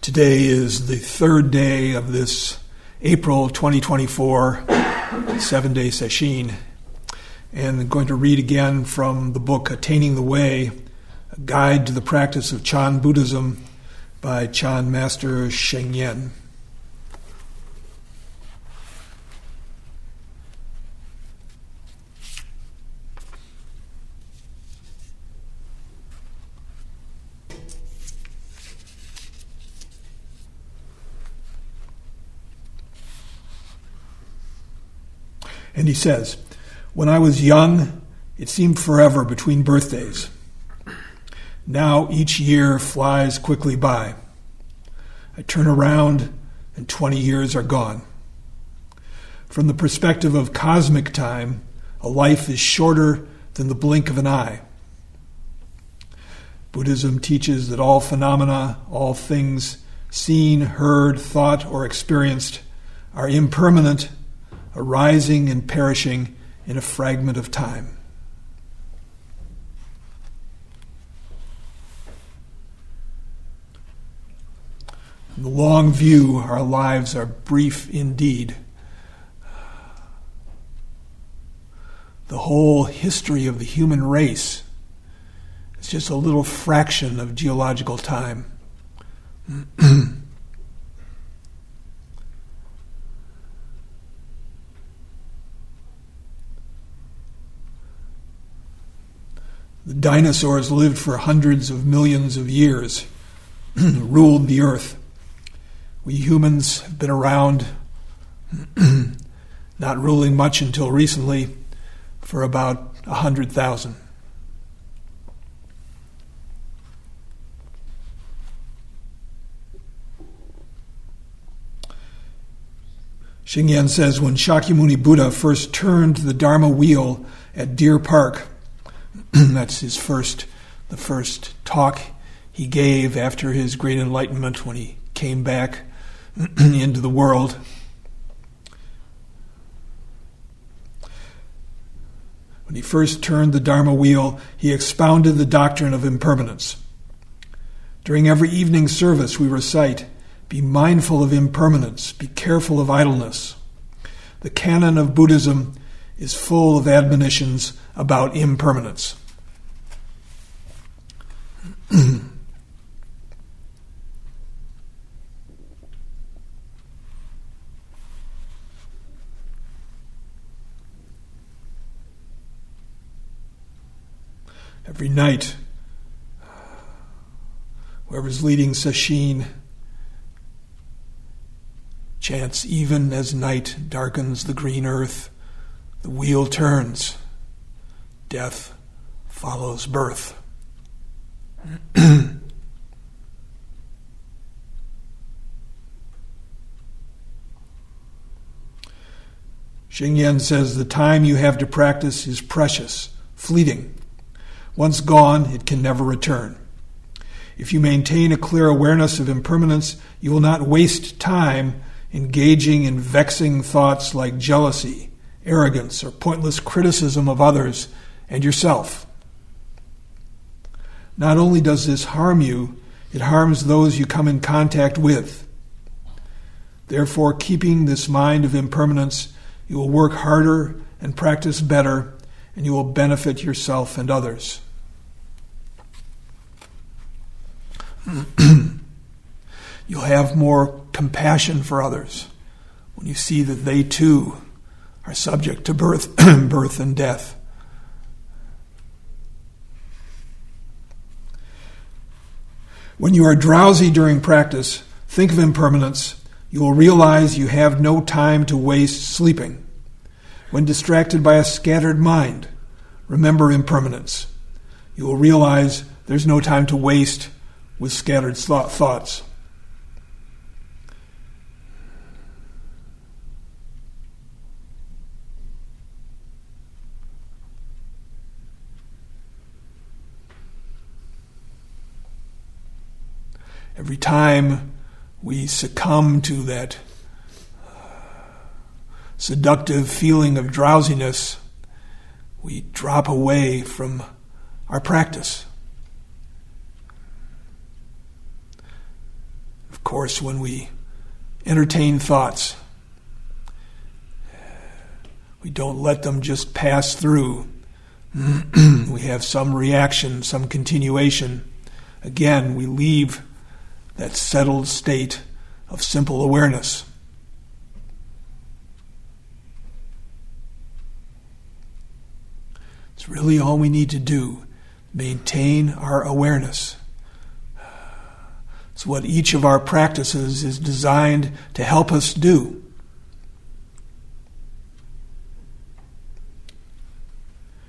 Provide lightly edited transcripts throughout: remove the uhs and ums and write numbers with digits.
Today is the third day of this April 2024 7-day session, and I'm going to read again from the book Attaining the Way, a guide to the practice of Chan Buddhism by Chan Master Sheng Yen. And he says, "When I was young, it seemed forever between birthdays. Now each year flies quickly by. I turn around and 20 years are gone. From the perspective of cosmic time, a life is shorter than the blink of an eye. Buddhism teaches that all phenomena, all things seen, heard, thought, or experienced are impermanent, arising and perishing in a fragment of time. In the long view, our lives are brief indeed. The whole history of the human race is just a little fraction of geological time." The dinosaurs lived for hundreds of millions of years, ruled the earth. We humans have been around, not ruling much until recently, for about 100,000. Sheng Yen says, when Shakyamuni Buddha first turned the Dharma wheel at Deer Park, that's the first talk he gave after his great enlightenment when he came back into the world. When he first turned the Dharma wheel, he expounded the doctrine of impermanence. During every evening service we recite, "Be mindful of impermanence, be careful of idleness." The canon of Buddhism is full of admonitions about impermanence. Every night, whoever's leading sesshin chants, "Even as night darkens the green earth, the wheel turns. Death follows birth." Sheng Yen says the time you have to practice is precious, fleeting. Once gone, it can never return. If you maintain a clear awareness of impermanence, you will not waste time engaging in vexing thoughts like jealousy, arrogance, or pointless criticism of others and yourself. Not only does this harm you, it harms those you come in contact with. Therefore, keeping this mind of impermanence, you will work harder and practice better, and you will benefit yourself and others. You'll have more compassion for others when you see that they too are subject to birth and death. When you are drowsy during practice, think of impermanence. You will realize you have no time to waste sleeping. When distracted by a scattered mind, remember impermanence. You will realize there's no time to waste with scattered thoughts. Every time we succumb to that seductive feeling of drowsiness, we drop away from our practice. course, when we entertain thoughts, we don't let them just pass through. We have some reaction, some continuation. Again, we leave that settled state of simple awareness. It's really all we need to do. Maintain our awareness. It's what each of our practices is designed to help us do.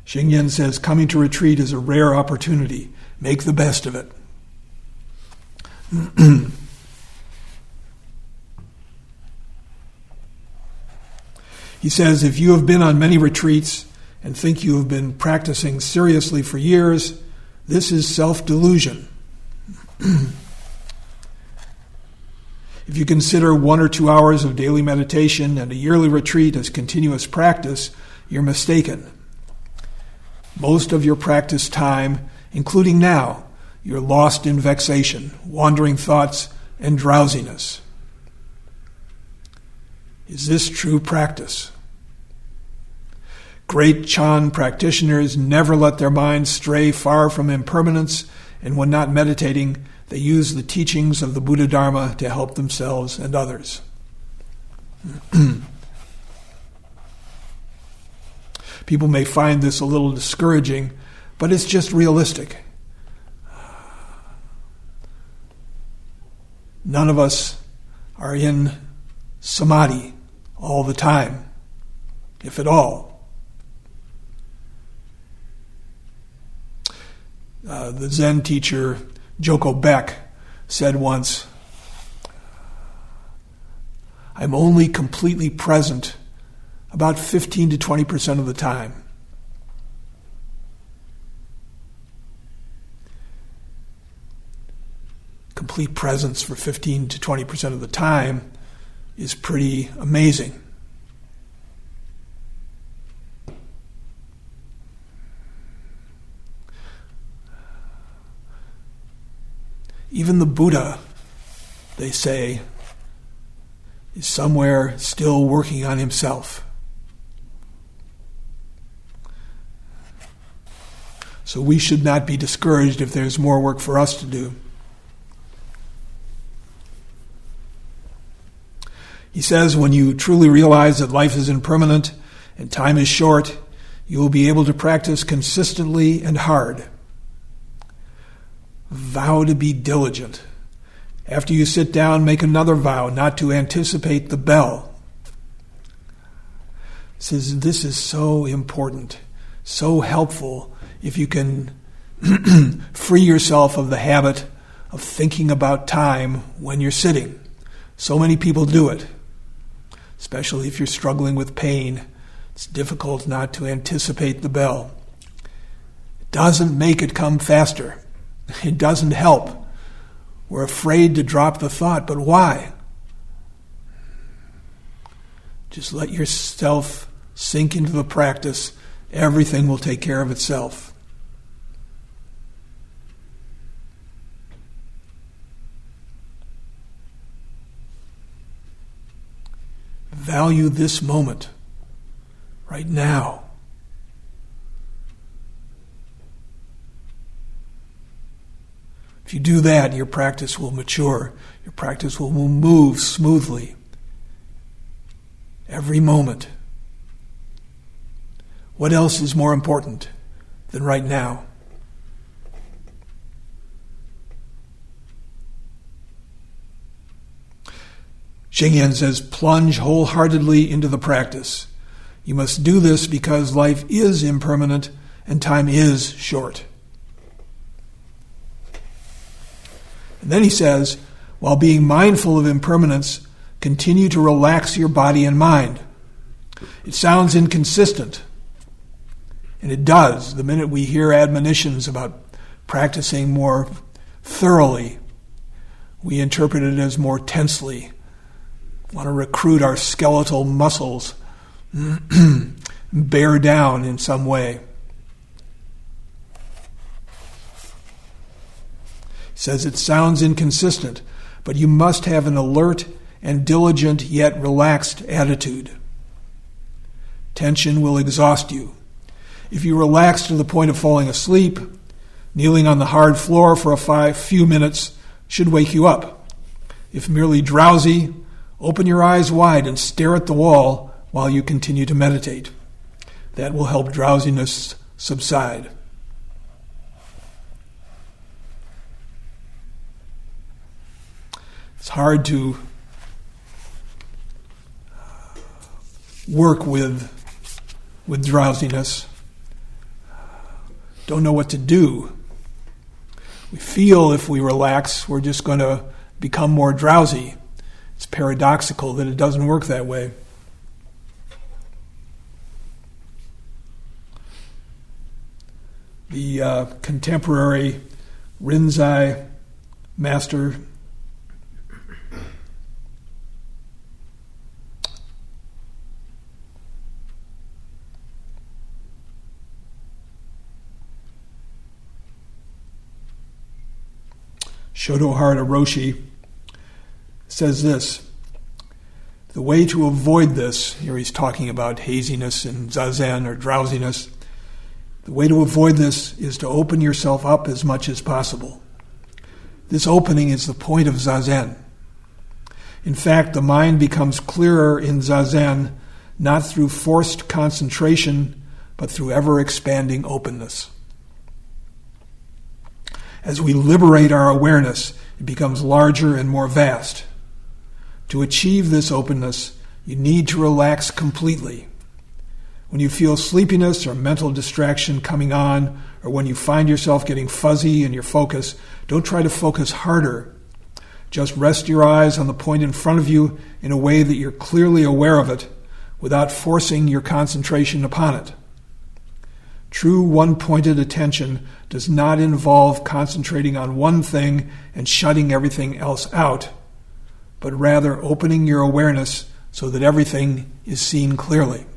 Xingyan says, coming to retreat is a rare opportunity. Make the best of it. He says, if you have been on many retreats and think you have been practicing seriously for years, this is self-delusion. If you consider 1 or 2 hours of daily meditation and a yearly retreat as continuous practice, you're mistaken. Most of your practice time, including now, you're lost in vexation, wandering thoughts, and drowsiness. Is this true practice? Great Chan practitioners never let their minds stray far from impermanence, and when not meditating, they use the teachings of the Buddha Dharma to help themselves and others. People may find this a little discouraging, but it's just realistic. None of us are in samadhi all the time, if at all. The Zen teacher Joko Beck said once, I'm only completely present about 15 to 20% of the time. Complete presence for 15 to 20% of the time is pretty amazing. Even the Buddha, they say, is somewhere still working on himself. So we should not be discouraged if there's more work for us to do. He says, when you truly realize that life is impermanent and time is short, you will be able to practice consistently and hard. Vow to be diligent. After you sit down, make another vow not to anticipate the bell. He says this is so important, so helpful if you can free yourself of the habit of thinking about time when you're sitting. So many people do it, especially if you're struggling with pain. It's difficult not to anticipate the bell. It doesn't make it come faster. It doesn't help. We're afraid to drop the thought, but why? Just let yourself sink into the practice. Everything will take care of itself. Value this moment, right now. If you do that, your practice will mature. Your practice will move smoothly every moment. What else is more important than right now? Xingyan says, plunge wholeheartedly into the practice. You must do this because life is impermanent and time is short. And then he says, while being mindful of impermanence, continue to relax your body and mind. It sounds inconsistent, and it does. The minute we hear admonitions about practicing more thoroughly, we interpret it as more tensely. We want to recruit our skeletal muscles, bear down in some way. Says it sounds inconsistent, but you must have an alert and diligent yet relaxed attitude. Tension will exhaust you. If you relax to the point of falling asleep, kneeling on the hard floor for a few minutes should wake you up. If merely drowsy, open your eyes wide and stare at the wall while you continue to meditate. That will help drowsiness subside. It's hard to work with drowsiness. Don't know what to do. We feel if we relax, we're just going to become more drowsy. It's paradoxical that it doesn't work that way. The contemporary Rinzai master Shotohara Roshi says this: the way to avoid this, here he's talking about haziness and zazen or drowsiness, the way to avoid this is to open yourself up as much as possible. This opening is the point of zazen. In fact, the mind becomes clearer in zazen not through forced concentration, but through ever-expanding openness. As we liberate our awareness, it becomes larger and more vast. To achieve this openness, you need to relax completely. When you feel sleepiness or mental distraction coming on, or when you find yourself getting fuzzy in your focus, don't try to focus harder. Just rest your eyes on the point in front of you in a way that you're clearly aware of it, without forcing your concentration upon it. True one-pointed attention does not involve concentrating on one thing and shutting everything else out, but rather opening your awareness so that everything is seen clearly.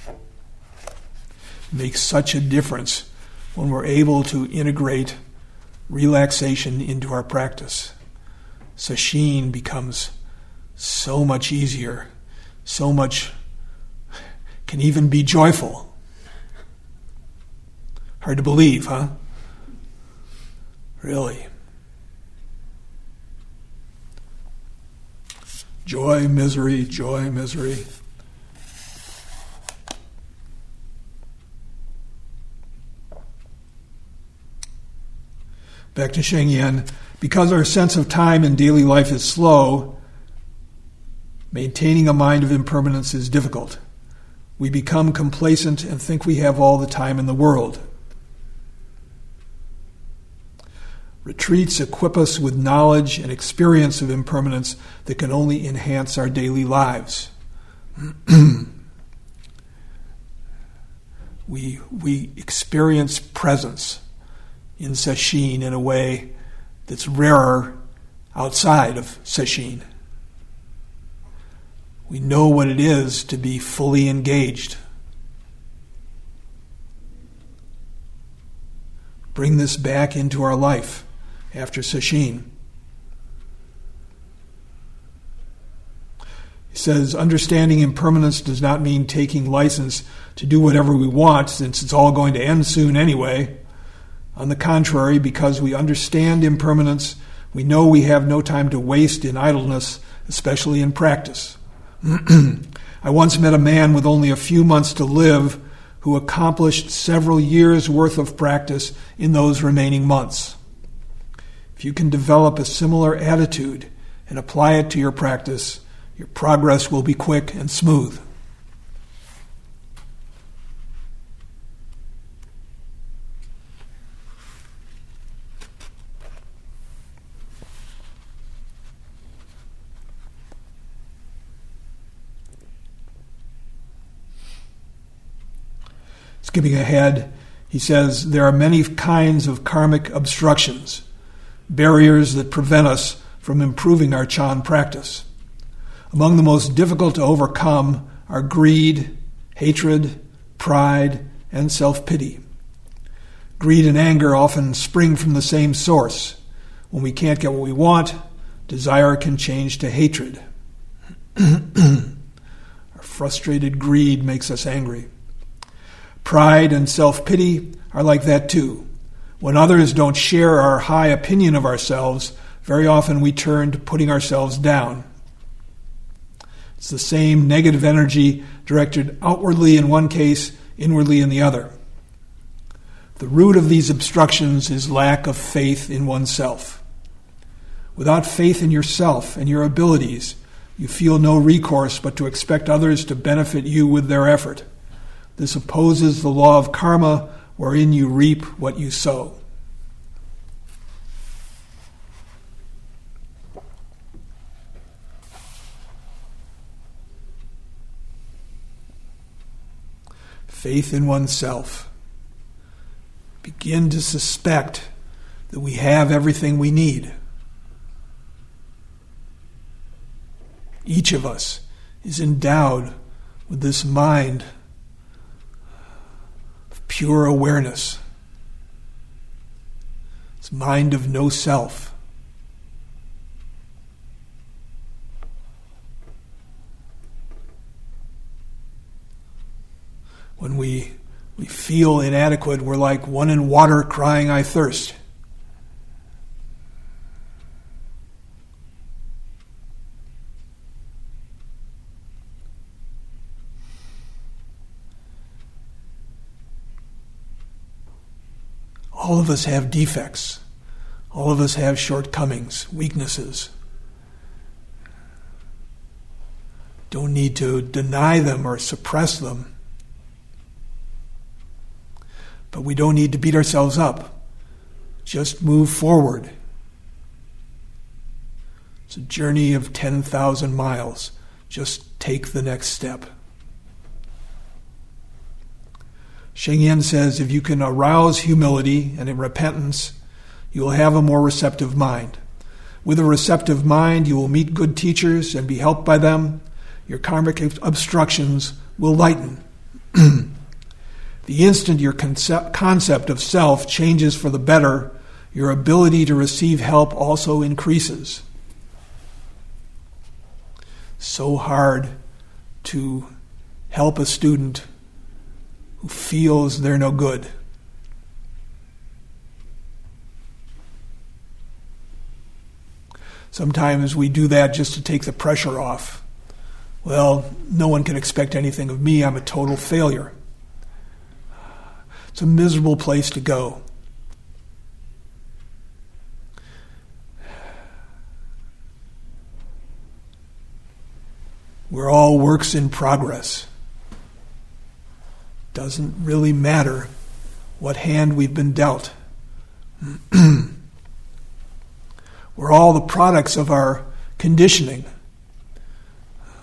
It makes such a difference when we're able to integrate relaxation into our practice. Sesshin becomes so much easier, so much, can even be joyful. Hard to believe, huh? Really. Joy, misery, joy, misery. Back to Sheng Yen. Because our sense of time in daily life is slow, maintaining a mind of impermanence is difficult. We become complacent and think we have all the time in the world. Retreats equip us with knowledge and experience of impermanence that can only enhance our daily lives. We experience presence in Sesshin in a way that's rarer outside of Sesshin. We know what it is to be fully engaged. Bring this back into our life after Sesshin. He says, understanding impermanence does not mean taking license to do whatever we want, since it's all going to end soon anyway. On the contrary, because we understand impermanence, we know we have no time to waste in idleness, especially in practice. I once met a man with only a few months to live who accomplished several years' worth of practice in those remaining months. If you can develop a similar attitude and apply it to your practice, your progress will be quick and smooth. Skipping ahead, he says, there are many kinds of karmic obstructions, barriers that prevent us from improving our Chan practice. Among the most difficult to overcome are greed, hatred, pride, and self-pity. Greed and anger often spring from the same source. When we can't get what we want, desire can change to hatred. Our frustrated greed makes us angry. Pride and self-pity are like that too. When others don't share our high opinion of ourselves, very often we turn to putting ourselves down. It's the same negative energy directed outwardly in one case, inwardly in the other. The root of these obstructions is lack of faith in oneself. Without faith in yourself and your abilities, you feel no recourse but to expect others to benefit you with their effort. This opposes the law of karma, wherein you reap what you sow. Faith in oneself. Begin to suspect that we have everything we need. Each of us is endowed with this mind of pure awareness, this mind of no self. When we feel inadequate, we're like one in water crying, "I thirst." All of us have defects. All of us have shortcomings, weaknesses. Don't need to deny them or suppress them. But we don't need to beat ourselves up. Just move forward. It's a journey of 10,000 miles. Just take the next step. Sheng says, if you can arouse humility and repentance, you will have a more receptive mind. With a receptive mind, you will meet good teachers and be helped by them. Your karmic obstructions will lighten. The instant your concept of self changes for the better, your ability to receive help also increases. So hard to help a student who feels they're no good. Sometimes we do that just to take the pressure off. Well, no one can expect anything of me. I'm a total failure. It's a miserable place to go. We're all works in progress. Doesn't really matter what hand we've been dealt. We're all the products of our conditioning,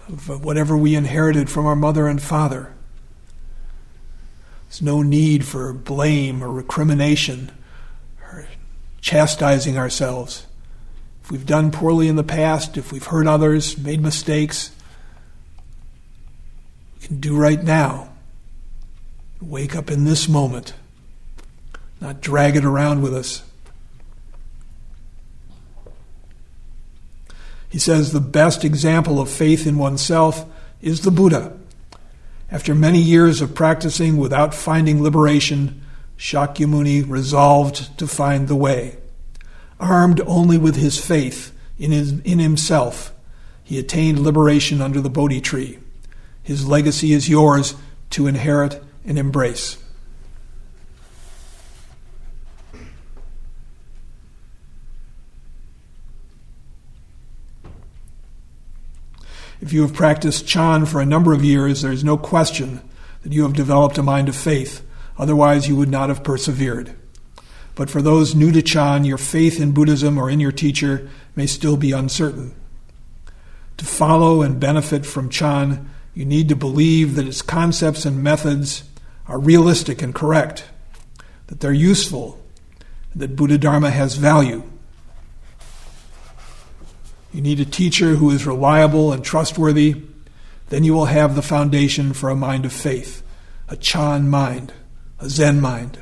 of whatever we inherited from our mother and father. There's no need for blame or recrimination or chastising ourselves. If we've done poorly in the past, if we've hurt others, made mistakes, we can do right now. Wake up in this moment, not drag it around with us. He says the best example of faith in oneself is the Buddha. After many years of practicing without finding liberation, Shakyamuni resolved to find the way. Armed only with his faith in himself, he attained liberation under the Bodhi tree. His legacy is yours to inherit and embrace. If you have practiced Chan for a number of years, there is no question that you have developed a mind of faith. Otherwise, you would not have persevered. But for those new to Chan, your faith in Buddhism or in your teacher may still be uncertain. To follow and benefit from Chan, you need to believe that its concepts and methods are realistic and correct, that they're useful, that Buddha Dharma has value. You need a teacher who is reliable and trustworthy. Then you will have the foundation for a mind of faith, a Chan mind, a Zen mind.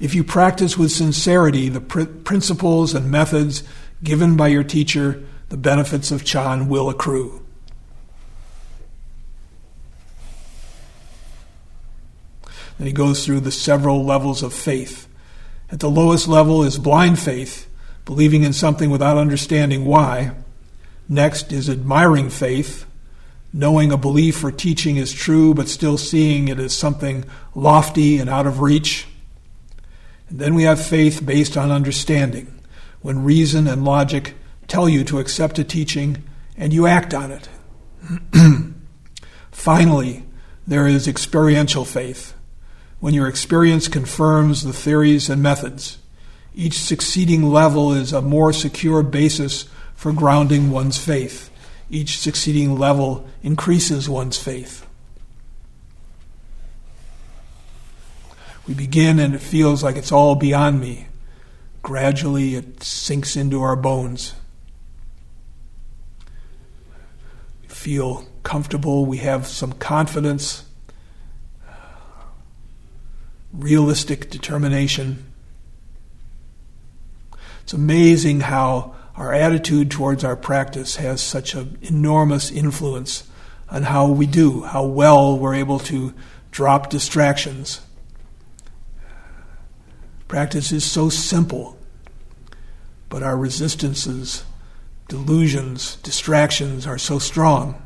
If you practice with sincerity the principles and methods given by your teacher, the benefits of Chan will accrue. Then he goes through the several levels of faith. At the lowest level is blind faith, believing in something without understanding why. Next is admiring faith, knowing a belief or teaching is true, but still seeing it as something lofty and out of reach. And then we have faith based on understanding, when reason and logic tell you to accept a teaching and you act on it. Finally, there is experiential faith, when your experience confirms the theories and methods. Each succeeding level is a more secure basis for grounding one's faith. Each succeeding level increases one's faith. We begin and it feels like it's all beyond me. Gradually it sinks into our bones. We feel comfortable, we have some confidence, realistic determination. It's amazing how our attitude towards our practice has such an enormous influence on how we do, how well we're able to drop distractions. Practice is so simple, but our resistances, delusions, distractions are so strong.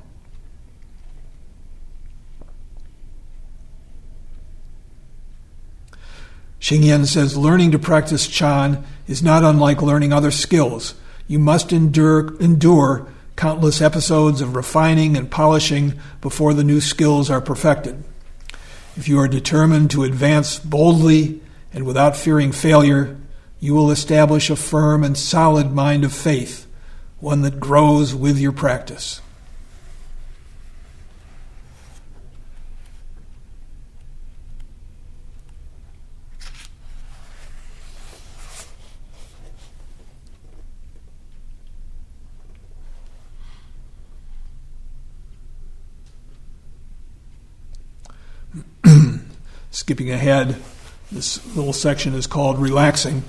Xingyan says, learning to practice Chan is not unlike learning other skills. You must endure countless episodes of refining and polishing before the new skills are perfected. If you are determined to advance boldly and without fearing failure, you will establish a firm and solid mind of faith, one that grows with your practice. Skipping ahead, this little section is called Relaxing.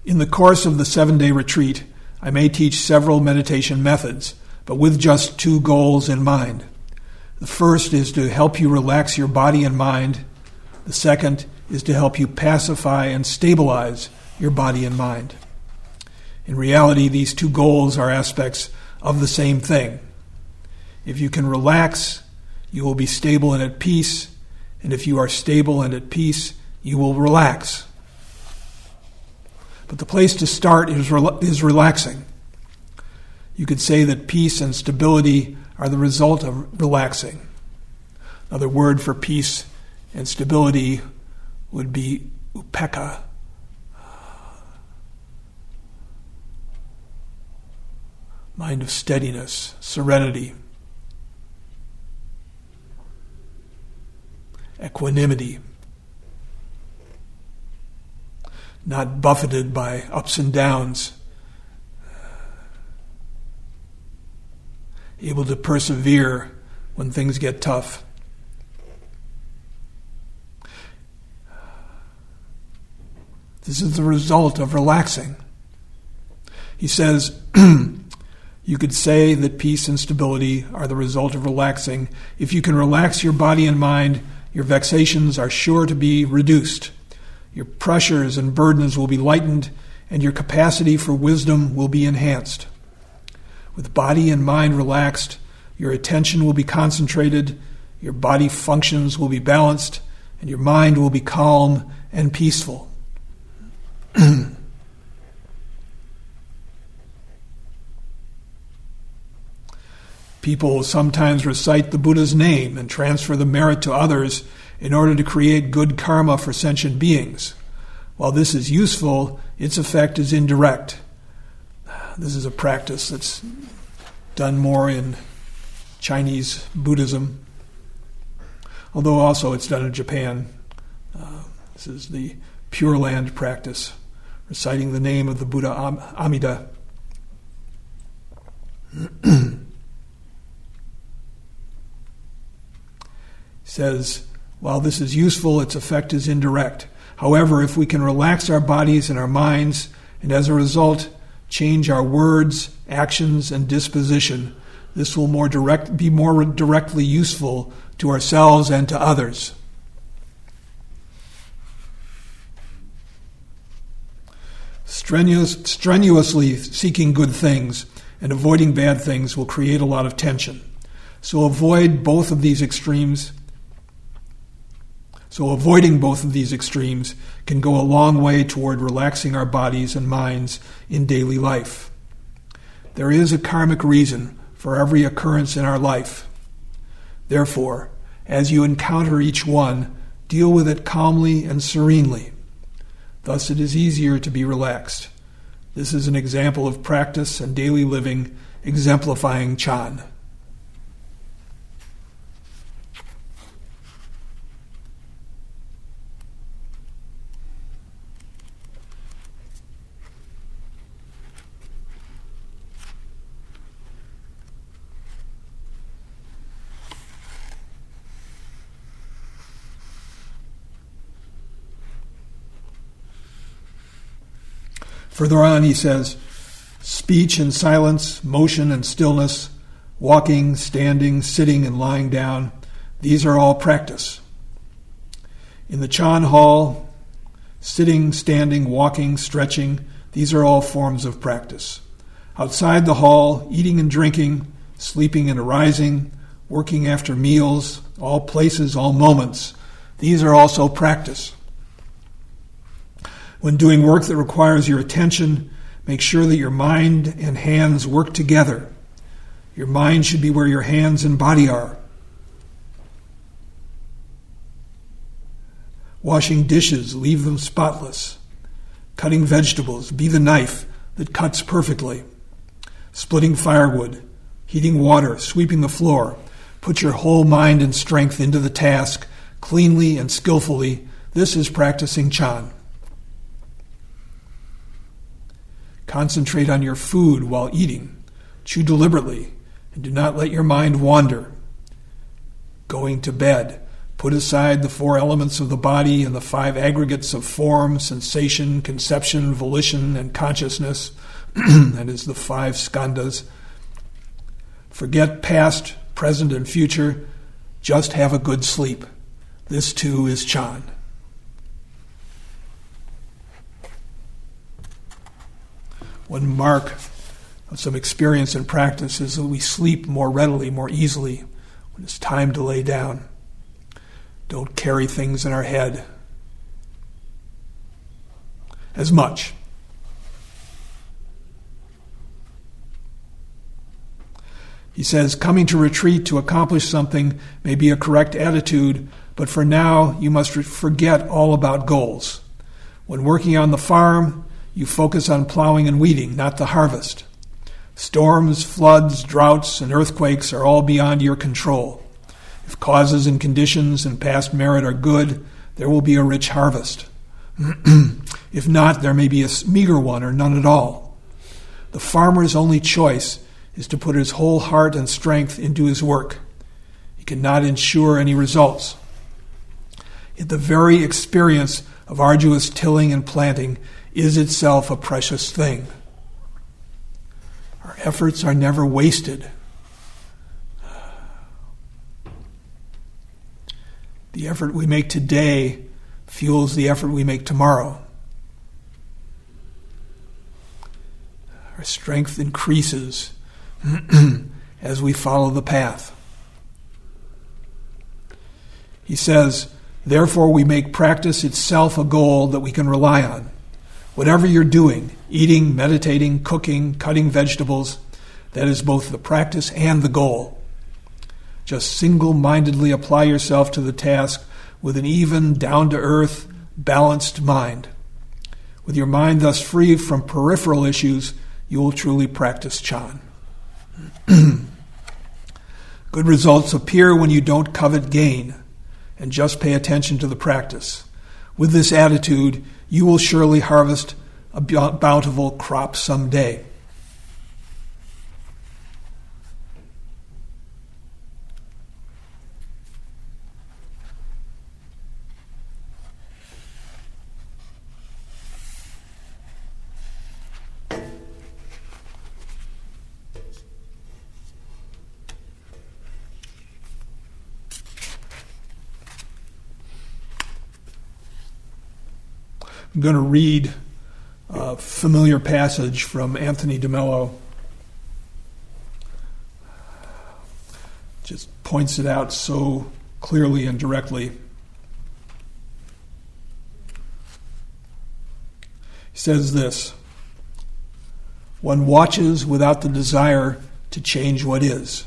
In the course of the 7-day retreat, I may teach several meditation methods, but with just 2 goals in mind. The first is to help you relax your body and mind. The second is to help you pacify and stabilize your body and mind. In reality, these 2 goals are aspects of the same thing. If you can relax, you will be stable and at peace, and if you are stable and at peace, you will relax. But the place to start is relaxing. You could say that peace and stability are the result of relaxing. Another word for peace and stability would be upekkha. Mind of steadiness, serenity, equanimity, not buffeted by ups and downs, able to persevere when things get tough. This is the result of relaxing. He says, you could say that peace and stability are the result of relaxing. If you can relax your body and mind, your vexations are sure to be reduced. Your pressures and burdens will be lightened, and your capacity for wisdom will be enhanced. With body and mind relaxed, your attention will be concentrated, your body functions will be balanced, and your mind will be calm and peaceful. People sometimes recite the Buddha's name and transfer the merit to others in order to create good karma for sentient beings. While this is useful, its effect is indirect. This is a practice that's done more in Chinese Buddhism, although also it's done in Japan. This is the Pure Land practice, reciting the name of the Buddha Amida. Says, while this is useful, its effect is indirect. However, if we can relax our bodies and our minds, and as a result, change our words, actions, and disposition, this will be more directly useful to ourselves and to others. Strenuously seeking good things and avoiding bad things will create a lot of tension. So avoiding both of these extremes can go a long way toward relaxing our bodies and minds in daily life. There is a karmic reason for every occurrence in our life. Therefore, as you encounter each one, deal with it calmly and serenely. Thus it is easier to be relaxed. This is an example of practice and daily living exemplifying Chan. Further on, he says, speech and silence, motion and stillness, walking, standing, sitting, and lying down, these are all practice. In the Chan hall, sitting, standing, walking, stretching, these are all forms of practice. Outside the hall, eating and drinking, sleeping and arising, working after meals, all places, all moments, these are also practice. When doing work that requires your attention, make sure that your mind and hands work together. Your mind should be where your hands and body are. Washing dishes, leave them spotless. Cutting vegetables, be the knife that cuts perfectly. Splitting firewood, heating water, sweeping the floor. Put your whole mind and strength into the task, cleanly and skillfully. This is practicing Chan. Concentrate on your food while eating. Chew deliberately, and do not let your mind wander. Going to bed, put aside the 4 elements of the body and the 5 aggregates of form, sensation, conception, volition, and consciousness. That is the 5 skandhas. Forget past, present, and future. Just have a good sleep. This too is Chan. One mark of some experience and practice is that we sleep more readily, more easily when it's time to lay down. Don't carry things in our head as much. He says, coming to retreat to accomplish something may be a correct attitude, but for now you must forget all about goals. When working on the farm, you focus on plowing and weeding, not the harvest. Storms, floods, droughts, and earthquakes are all beyond your control. If causes and conditions and past merit are good, there will be a rich harvest. If not, there may be a meager one or none at all. The farmer's only choice is to put his whole heart and strength into his work. He cannot ensure any results. Yet the very experience of arduous tilling and planting is itself a precious thing. Our efforts are never wasted. The effort we make today fuels the effort we make tomorrow. Our strength increases as we follow the path. He says, therefore we make practice itself a goal that we can rely on. Whatever you're doing, eating, meditating, cooking, cutting vegetables, that is both the practice and the goal. Just single-mindedly apply yourself to the task with an even, down-to-earth, balanced mind. With your mind thus free from peripheral issues, you will truly practice Chan. Good results appear when you don't covet gain and just pay attention to the practice. With this attitude, you will surely harvest a bountiful crop someday. I'm going to read a familiar passage from Anthony DeMello. Just points it out so clearly and directly. He says this: one watches without the desire to change what is.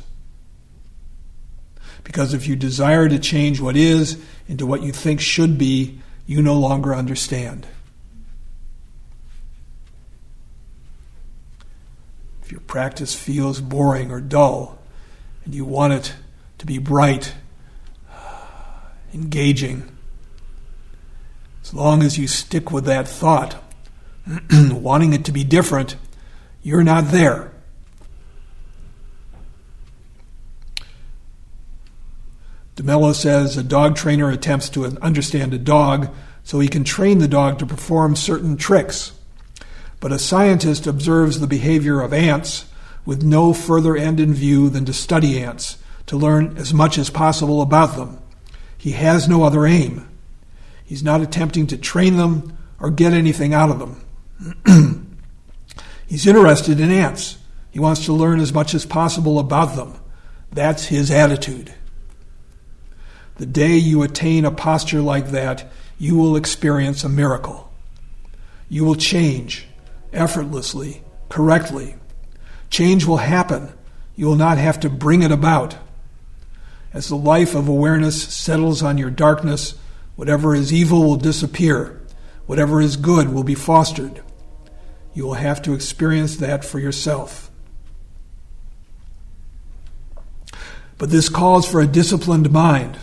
Because if you desire to change what is into what you think should be, you no longer understand. If your practice feels boring or dull, and you want it to be bright, engaging, as long as you stick with that thought, wanting it to be different, you're not there. DeMello says a dog trainer attempts to understand a dog so he can train the dog to perform certain tricks. But a scientist observes the behavior of ants with no further end in view than to study ants, to learn as much as possible about them. He has no other aim. He's not attempting to train them or get anything out of them. He's interested in ants. He wants to learn as much as possible about them. That's his attitude. The day you attain a posture like that, you will experience a miracle. You will change effortlessly, correctly. Change will happen. You will not have to bring it about. As the life of awareness settles on your darkness, whatever is evil will disappear. Whatever is good will be fostered. You will have to experience that for yourself. But this calls for a disciplined mind.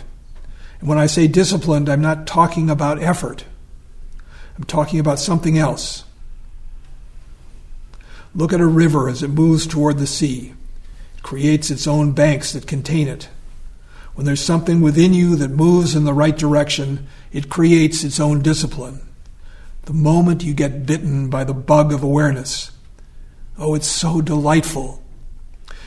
And when I say disciplined, I'm not talking about effort. I'm talking about something else. Look at a river as it moves toward the sea. It creates its own banks that contain it. When there's something within you that moves in the right direction, it creates its own discipline. The moment you get bitten by the bug of awareness, oh, it's so delightful.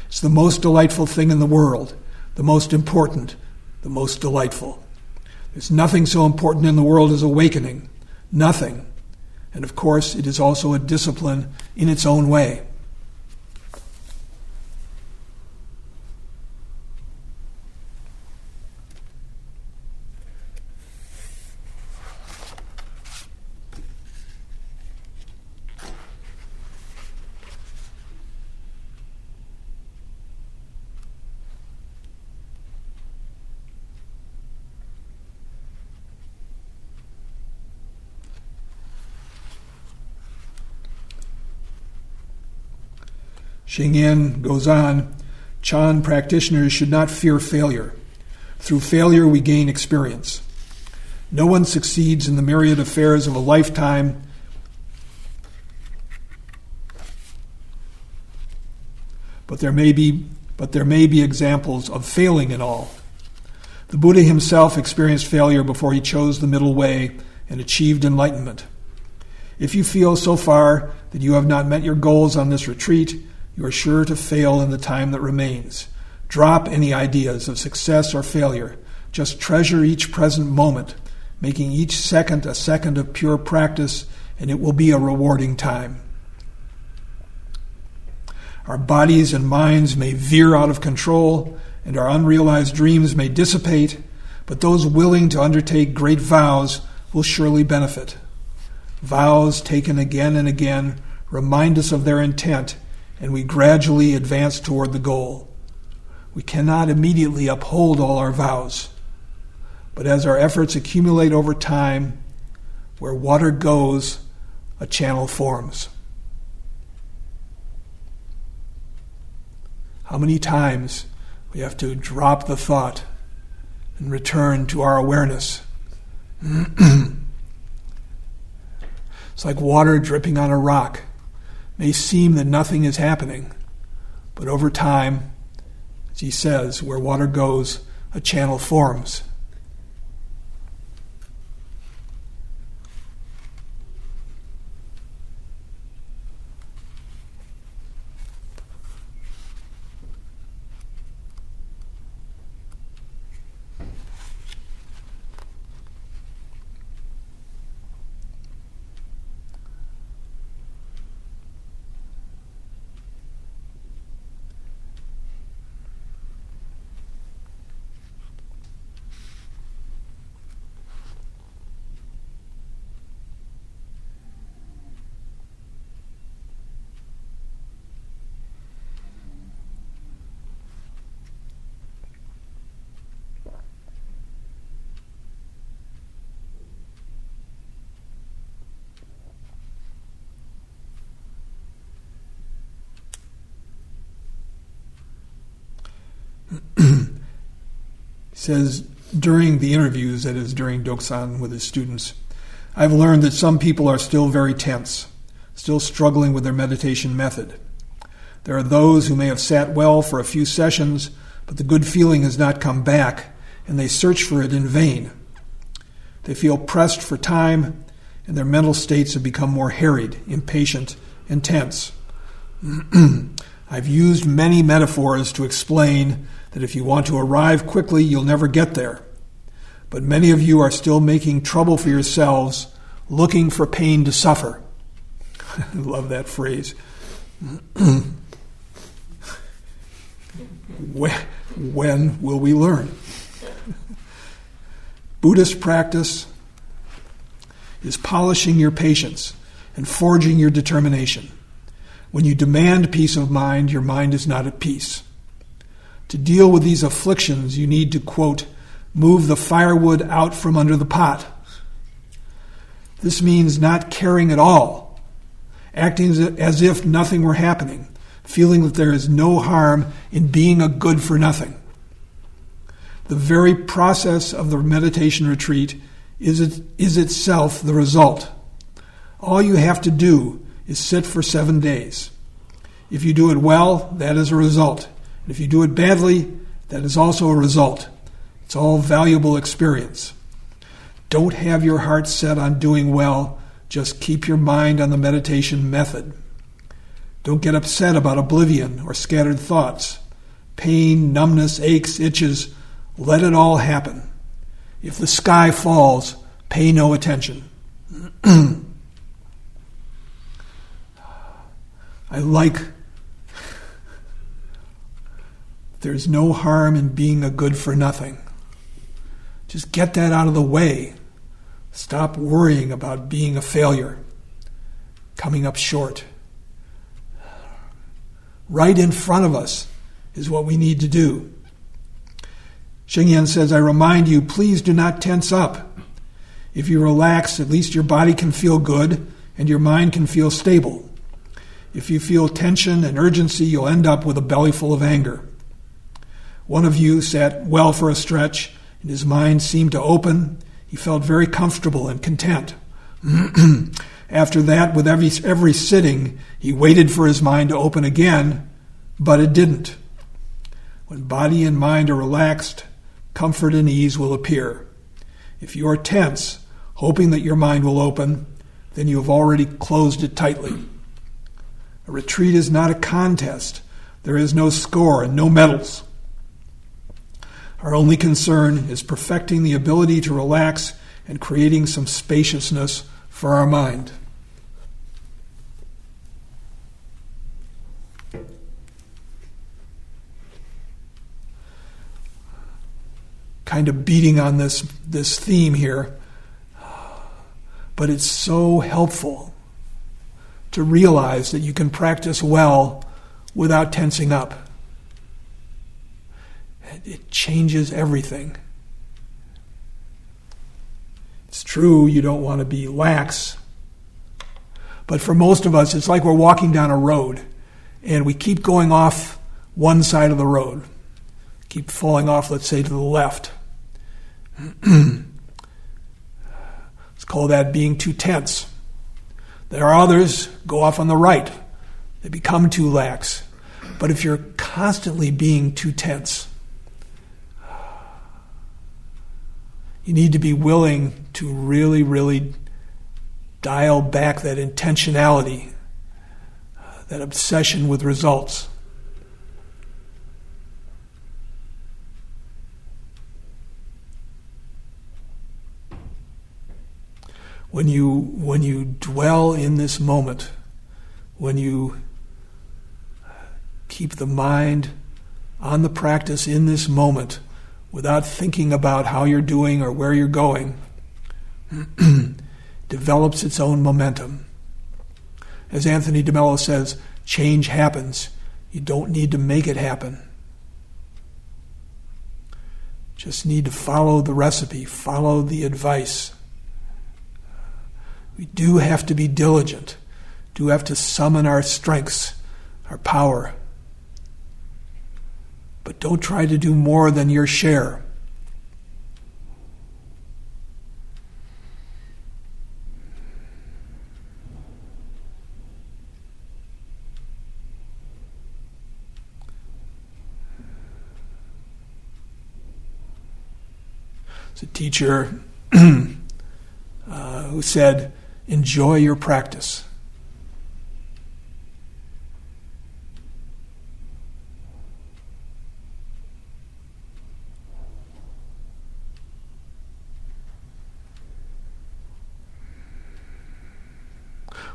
It's the most delightful thing in the world, the most important, the most delightful. There's nothing so important in the world as awakening. Nothing. And of course, it is also a discipline in its own way. Xing Yan goes on, Chan practitioners should not fear failure. Through failure we gain experience. No one succeeds in the myriad affairs of a lifetime but there may be examples of failing in all. The Buddha himself experienced failure before he chose the middle way and achieved enlightenment. If you feel so far that you have not met your goals on this retreat, you are sure to fail in the time that remains. Drop any ideas of success or failure. Just treasure each present moment, making each second a second of pure practice, and it will be a rewarding time. Our bodies and minds may veer out of control, and our unrealized dreams may dissipate, but those willing to undertake great vows will surely benefit. Vows taken again and again remind us of their intent, and we gradually advance toward the goal. We cannot immediately uphold all our vows, but as our efforts accumulate over time, where water goes, a channel forms. How many times we have to drop the thought and return to our awareness? It's like water dripping on a rock. It may seem that nothing is happening, but over time, as he says, where water goes, a channel forms. He says, during the interviews, that is, during Doksan with his students, I've learned that some people are still very tense, still struggling with their meditation method. There are those who may have sat well for a few sessions, but the good feeling has not come back, and they search for it in vain. They feel pressed for time, and their mental states have become more harried, impatient, and tense. I've used many metaphors to explain that if you want to arrive quickly, you'll never get there. But many of you are still making trouble for yourselves, looking for pain to suffer. I love that phrase. When will we learn? Buddhist practice is polishing your patience and forging your determination. When you demand peace of mind, your mind is not at peace. To deal with these afflictions, you need to, quote, move the firewood out from under the pot. This means not caring at all, acting as if nothing were happening, feeling that there is no harm in being a good for nothing. The very process of the meditation retreat is itself the result. All you have to do is sit for 7 days. If you do it well, that is a result. And if you do it badly, that is also a result. It's all valuable experience. Don't have your heart set on doing well. Just keep your mind on the meditation method. Don't get upset about oblivion or scattered thoughts. Pain, numbness, aches, itches, let it all happen. If the sky falls, pay no attention. There's no harm in being a good for nothing. Just get that out of the way. Stop worrying about being a failure, coming up short. Right in front of us is what we need to do. Shengyan says, I remind you, please do not tense up. If you relax, at least your body can feel good and your mind can feel stable. If you feel tension and urgency, you'll end up with a belly full of anger. One of you sat well for a stretch, and his mind seemed to open. He felt very comfortable and content. After that, with every sitting, he waited for his mind to open again, but it didn't. When body and mind are relaxed, comfort and ease will appear. If you are tense, hoping that your mind will open, then you have already closed it tightly. A retreat is not a contest. There is no score and no medals. Our only concern is perfecting the ability to relax and creating some spaciousness for our mind. Kind of beating on this theme here, but it's so helpful to realize that you can practice well without tensing up. It changes everything. It's true you don't want to be lax, but for most of us, it's like we're walking down a road and we keep going off one side of the road, keep falling off, let's say, to the left. Let's call that being too tense. There are others go off on the right. They become too lax. But if you're constantly being too tense, you need to be willing to really, really dial back that intentionality, that obsession with results. When you dwell in this moment, when you keep the mind on the practice in this moment without thinking about how you're doing or where you're going, develops its own momentum. As Anthony DeMello says, change happens. You don't need to make it happen. Just need to follow the recipe, follow the advice. We do have to be diligent, do have to summon our strengths, our power. But don't try to do more than your share. There's a teacher who said, enjoy your practice.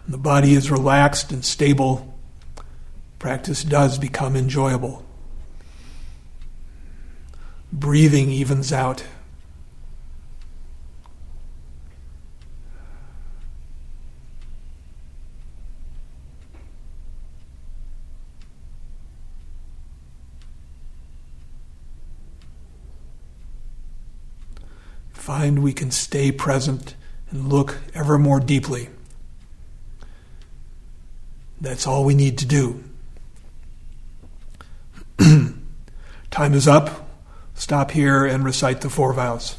When the body is relaxed and stable, practice does become enjoyable. Breathing evens out. Find we can stay present and look ever more deeply. That's all we need to do. Time is up. Stop here and recite the 4 vows.